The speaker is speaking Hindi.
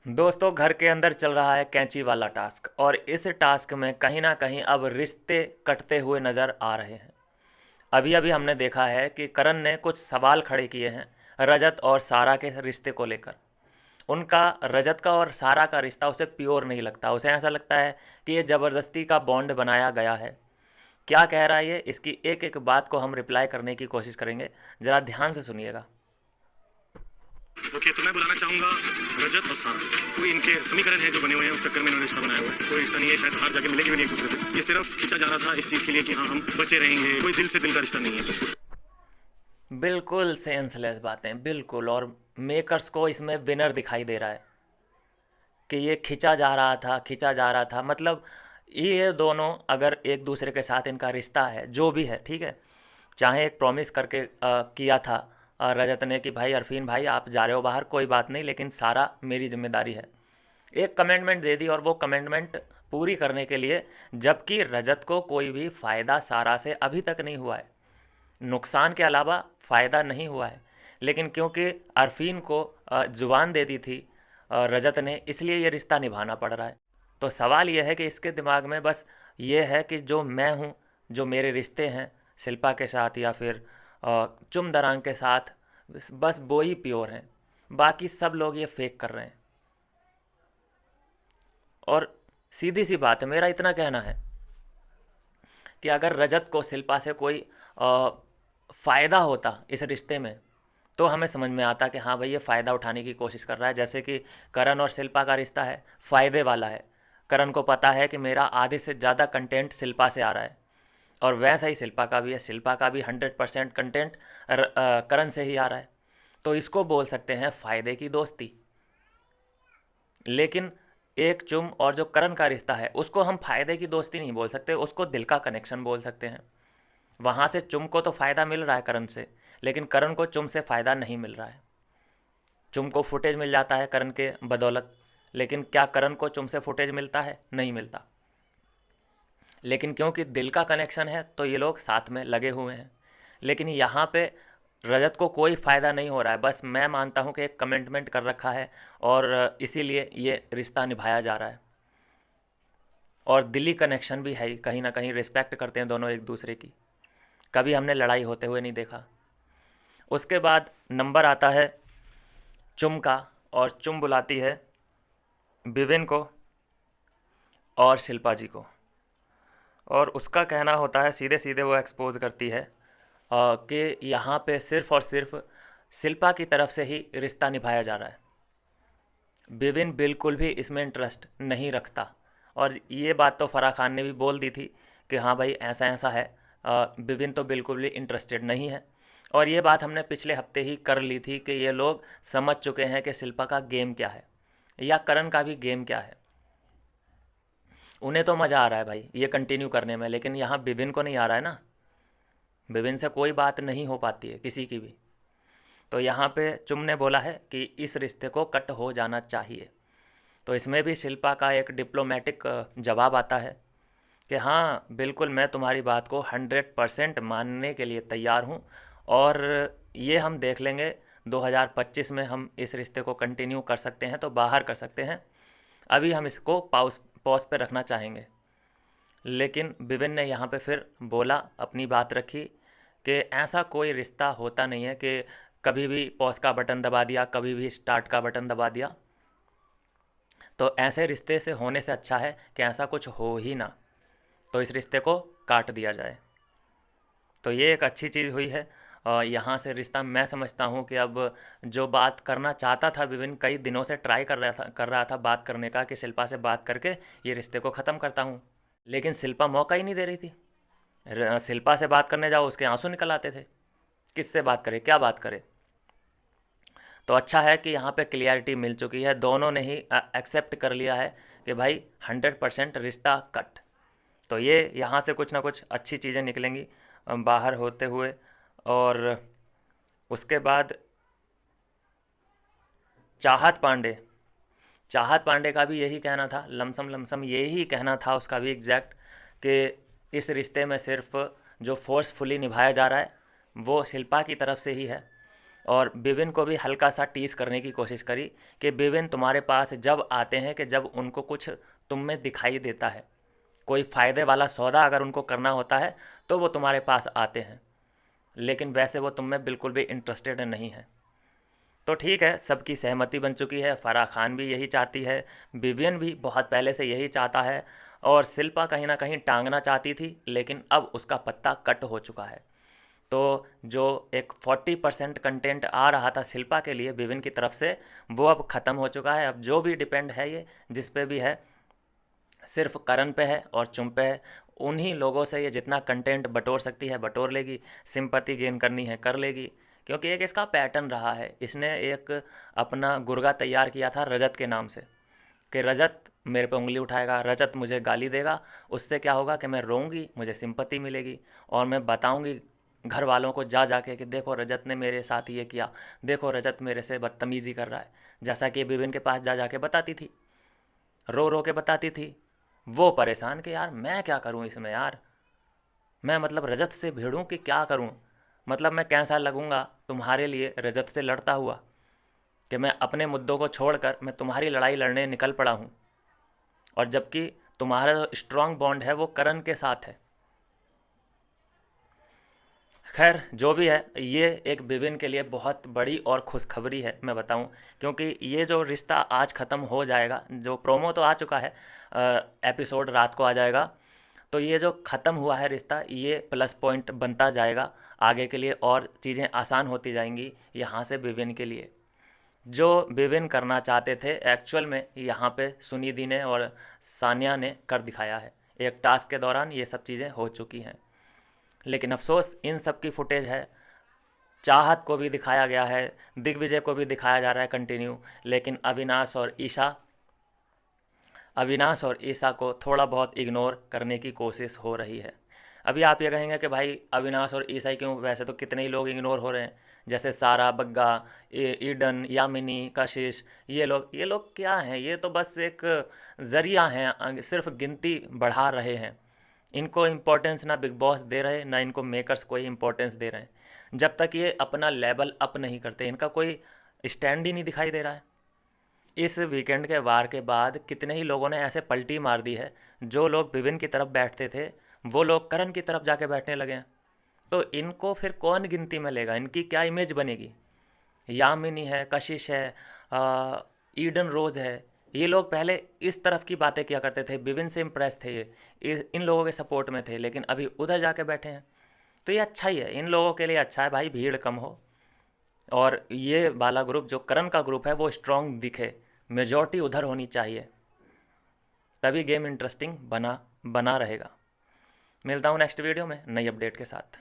दोस्तों, घर के अंदर चल रहा है कैंची वाला टास्क और इस टास्क में कहीं ना कहीं अब रिश्ते कटते हुए नज़र आ रहे हैं। अभी अभी हमने देखा है कि करण ने कुछ सवाल खड़े किए हैं रजत और सारा के रिश्ते को लेकर। उनका रजत का और सारा का रिश्ता उसे प्योर नहीं लगता, उसे ऐसा लगता है कि ये ज़बरदस्ती का बॉन्ड बनाया गया है। क्या कह रहा है ये, इसकी एक एक बात को हम रिप्लाई करने की कोशिश करेंगे। ज़रा ध्यान से सुनिएगा। ओके, तो मैं बुलाना चाहूंगा रजत और सारा। कोई इनके समीकरण है जो बने हुए हैं, उस चक्कर में इन्होंने रिश्ता बनाया हुआ है। कोई रिश्ता नहीं है, शायद बाहर जाके मिलेंगे भी नहीं एक दूसरे से। ये सिर्फ खींचा जा रहा था इस चीज के लिए कि हाँ हम बचे रहेंगे, कोई दिल से दिल का रिश्ता नहीं है कुछ। बिल्कुल सेंसलेस बातें, बिल्कुल। और मेकर्स को इसमें विनर दिखाई दे रहा है कि ये खिंचा जा रहा था, खिंचा जा रहा था। मतलब ये दोनों अगर एक दूसरे के साथ इनका रिश्ता है, जो भी है, ठीक है। चाहे एक प्रॉमिस करके किया था रजत ने कि भाई अरफीन भाई आप जा रहे हो बाहर, कोई बात नहीं, लेकिन सारा मेरी जिम्मेदारी है। एक कमिटमेंट दे दी और वो कमिटमेंट पूरी करने के लिए, जबकि रजत को कोई भी फ़ायदा सारा से अभी तक नहीं हुआ है, नुकसान के अलावा फ़ायदा नहीं हुआ है। लेकिन क्योंकि अरफीन को ज़ुबान दे दी थी रजत ने, इसलिए ये रिश्ता निभाना पड़ रहा है। तो सवाल ये है कि इसके दिमाग में बस ये है कि जो मैं हूँ, जो मेरे रिश्ते हैं शिल्पा के साथ या फिर चुम दरांग के साथ, बस वो ही प्योर हैं, बाकी सब लोग ये फेक कर रहे हैं। और सीधी सी बात है, मेरा इतना कहना है कि अगर रजत को शिल्पा से कोई फ़ायदा होता इस रिश्ते में, तो हमें समझ में आता कि हाँ भाई ये फ़ायदा उठाने की कोशिश कर रहा है। जैसे कि करण और शिल्पा का रिश्ता है, फ़ायदे वाला है। करण को पता है कि मेरा आधे से ज़्यादा कंटेंट शिल्पा से आ रहा है, और वैसा ही शिल्पा का भी है। शिल्पा का भी 100% कंटेंट करण से ही आ रहा है। तो इसको बोल सकते हैं फ़ायदे की दोस्ती। लेकिन एक चुम और जो करण का रिश्ता है, उसको हम फ़ायदे की दोस्ती नहीं बोल सकते, उसको दिल का कनेक्शन बोल सकते हैं। वहाँ से चुम को तो फ़ायदा मिल रहा है करण से, लेकिन करण को चुम से फ़ायदा नहीं मिल रहा है। चुम को फुटेज मिल जाता है करण के बदौलत, लेकिन क्या करण को चुम से फुटेज मिलता है? नहीं मिलता। लेकिन क्योंकि दिल का कनेक्शन है तो ये लोग साथ में लगे हुए हैं। लेकिन यहाँ पे रजत को कोई फ़ायदा नहीं हो रहा है, बस मैं मानता हूँ कि एक कमिटमेंट कर रखा है और इसीलिए ये रिश्ता निभाया जा रहा है। और दिली कनेक्शन भी है ही, कहीं ना कहीं रिस्पेक्ट करते हैं दोनों एक दूसरे की। कभी हमने लड़ाई होते हुए नहीं देखा। उसके बाद नंबर आता है चुम का, और चुम बुलाती है विविन को और शिल्पा जी को। और उसका कहना होता है, सीधे सीधे वो एक्सपोज करती है कि यहाँ पे सिर्फ़ और सिर्फ शिल्पा की तरफ से ही रिश्ता निभाया जा रहा है। विविन बिल्कुल भी इसमें इंटरेस्ट नहीं रखता। और ये बात तो फ़राह खान ने भी बोल दी थी कि हाँ भाई ऐसा ऐसा है, विविन तो बिल्कुल भी इंटरेस्टेड नहीं है। और ये बात हमने पिछले हफ्ते ही कर ली थी कि ये लोग समझ चुके हैं कि शिल्पा का गेम क्या है या करण का भी गेम क्या है। उन्हें तो मज़ा आ रहा है भाई ये कंटिन्यू करने में, लेकिन यहाँ विभिन्न को नहीं आ रहा है ना। विभिन्न से कोई बात नहीं हो पाती है किसी की भी। तो यहाँ पे चुम ने बोला है कि इस रिश्ते को कट हो जाना चाहिए। तो इसमें भी शिल्पा का एक डिप्लोमेटिक जवाब आता है कि हाँ बिल्कुल, मैं तुम्हारी बात को 100% मानने के लिए तैयार हूँ, और ये हम देख लेंगे 2025 में हम इस रिश्ते को कंटिन्यू कर सकते हैं तो बाहर कर सकते हैं। अभी हम इसको पॉज पे रखना चाहेंगे। लेकिन विभिन्न ने यहाँ पे फिर बोला, अपनी बात रखी कि ऐसा कोई रिश्ता होता नहीं है कि कभी भी पॉज का बटन दबा दिया, कभी भी स्टार्ट का बटन दबा दिया। तो ऐसे रिश्ते से होने से अच्छा है कि ऐसा कुछ हो ही ना, तो इस रिश्ते को काट दिया जाए। तो ये एक अच्छी चीज़ हुई है। यहाँ से रिश्ता मैं समझता हूँ कि अब जो बात करना चाहता था विभिन्न, कई दिनों से ट्राई कर रहा था बात करने का कि शिल्पा से बात करके ये रिश्ते को ख़त्म करता हूँ, लेकिन शिल्पा मौका ही नहीं दे रही थी। शिल्पा से बात करने जाओ उसके आंसू निकल आते थे। किससे बात करे, क्या बात करे। तो अच्छा है कि यहाँ पे क्लियरिटी मिल चुकी है, दोनों ने ही एक्सेप्ट कर लिया है कि भाई 100% रिश्ता कट। तो ये यहाँ से कुछ ना कुछ अच्छी चीज़ें निकलेंगी बाहर होते हुए। और उसके बाद चाहत पांडे, चाहत पांडे का भी यही कहना था, लमसम लमसम यही कहना था उसका भी एग्जैक्ट, कि इस रिश्ते में सिर्फ जो फोर्सफुली निभाया जा रहा है वो शिल्पा की तरफ से ही है। और विविन को भी हल्का सा टीस करने की कोशिश करी कि विविन तुम्हारे पास जब आते हैं कि जब उनको कुछ तुम में दिखाई देता है, कोई फ़ायदे वाला सौदा अगर उनको करना होता है तो वो तुम्हारे पास आते हैं, लेकिन वैसे वो तुम में बिल्कुल भी इंटरेस्टेड नहीं है। तो ठीक है, सबकी सहमति बन चुकी है, फ़राह खान भी यही चाहती है, विवियन भी बहुत पहले से यही चाहता है, और शिल्पा कहीं ना कहीं टांगना चाहती थी, लेकिन अब उसका पत्ता कट हो चुका है। तो जो एक 40% कंटेंट आ रहा था शिल्पा के लिए विविन की तरफ से, वो अब ख़त्म हो चुका है। अब जो भी डिपेंड है ये जिस पे भी है, सिर्फ करण पे है और चुम पे है। उन्हीं लोगों से ये जितना कंटेंट बटोर सकती है बटोर लेगी, सिंपैथी गेन करनी है कर लेगी, क्योंकि एक इसका पैटर्न रहा है। इसने एक अपना गुर्गा तैयार किया था रजत के नाम से, कि रजत मेरे पे उंगली उठाएगा, रजत मुझे गाली देगा, उससे क्या होगा कि मैं रोऊंगी, मुझे सिंपैथी मिलेगी, और मैं बताऊंगी घर वालों को जा जाके कि देखो रजत ने मेरे साथ ये किया, देखो रजत मेरे से बदतमीज़ी कर रहा है। जैसा कि विविन के पास जा जाके बताती थी, रो रो के बताती थी। वो परेशान कि यार मैं क्या करूं इसमें, यार मैं मतलब रजत से भिड़ूं कि क्या करूं, मतलब मैं कैसा लगूंगा तुम्हारे लिए रजत से लड़ता हुआ, कि मैं अपने मुद्दों को छोड़कर मैं तुम्हारी लड़ाई लड़ने निकल पड़ा हूं, और जबकि तुम्हारा स्ट्रांग बॉन्ड है वो करण के साथ है। खैर जो भी है, ये एक विविन के लिए बहुत बड़ी और खुशखबरी है मैं बताऊं, क्योंकि ये जो रिश्ता आज ख़त्म हो जाएगा, जो प्रोमो तो आ चुका है, एपिसोड रात को आ जाएगा, तो ये जो ख़त्म हुआ है रिश्ता, ये प्लस पॉइंट बनता जाएगा आगे के लिए, और चीज़ें आसान होती जाएंगी यहाँ से विविन के लिए। जो विविन करना चाहते थे एक्चुअल में यहाँ पे सुनिधि ने और सानिया ने कर दिखाया है। एक टास्क के दौरान ये सब चीज़ें हो चुकी हैं, लेकिन अफसोस इन सब की फुटेज है, चाहत को भी दिखाया गया है, दिग्विजय को भी दिखाया जा रहा है कंटिन्यू, लेकिन अविनाश और ईशा को थोड़ा बहुत इग्नोर करने की कोशिश हो रही है। अभी आप ये कहेंगे कि भाई अविनाश और ईशा ही क्यों, वैसे तो कितने ही लोग इग्नोर हो रहे हैं, जैसे सारा, बग्गा, ईडन, यामिनी, कशिश, ये लोग क्या हैं, ये तो बस एक ज़रिया हैं, सिर्फ गिनती बढ़ा रहे हैं। इनको इम्पोर्टेंस ना बिग बॉस दे रहे, ना इनको मेकर्स कोई इम्पोर्टेंस दे रहे हैं। जब तक ये अपना लेवल अप नहीं करते, इनका कोई स्टैंड ही नहीं दिखाई दे रहा है। इस वीकेंड के वार के बाद कितने ही लोगों ने ऐसे पलटी मार दी है, जो लोग विभिन्न की तरफ बैठते थे वो लोग करण की तरफ जाके बैठने लगे हैं। तो इनको फिर कौन गिनती में लेगा, इनकी क्या इमेज बनेगी। यामिनी है, कशिश है, ईडन रोज है, ये लोग पहले इस तरफ की बातें किया करते थे, विभिन्न से इम्प्रेस थे, ये इन लोगों के सपोर्ट में थे, लेकिन अभी उधर जाके बैठे हैं। तो ये अच्छा ही है, इन लोगों के लिए अच्छा है भाई, भीड़ कम हो, और ये वाला ग्रुप जो करण का ग्रुप है वो स्ट्रांग दिखे, मेजॉरिटी उधर होनी चाहिए, तभी गेम इंटरेस्टिंग बना रहेगा। मिलता हूँ नेक्स्ट वीडियो में नई अपडेट के साथ।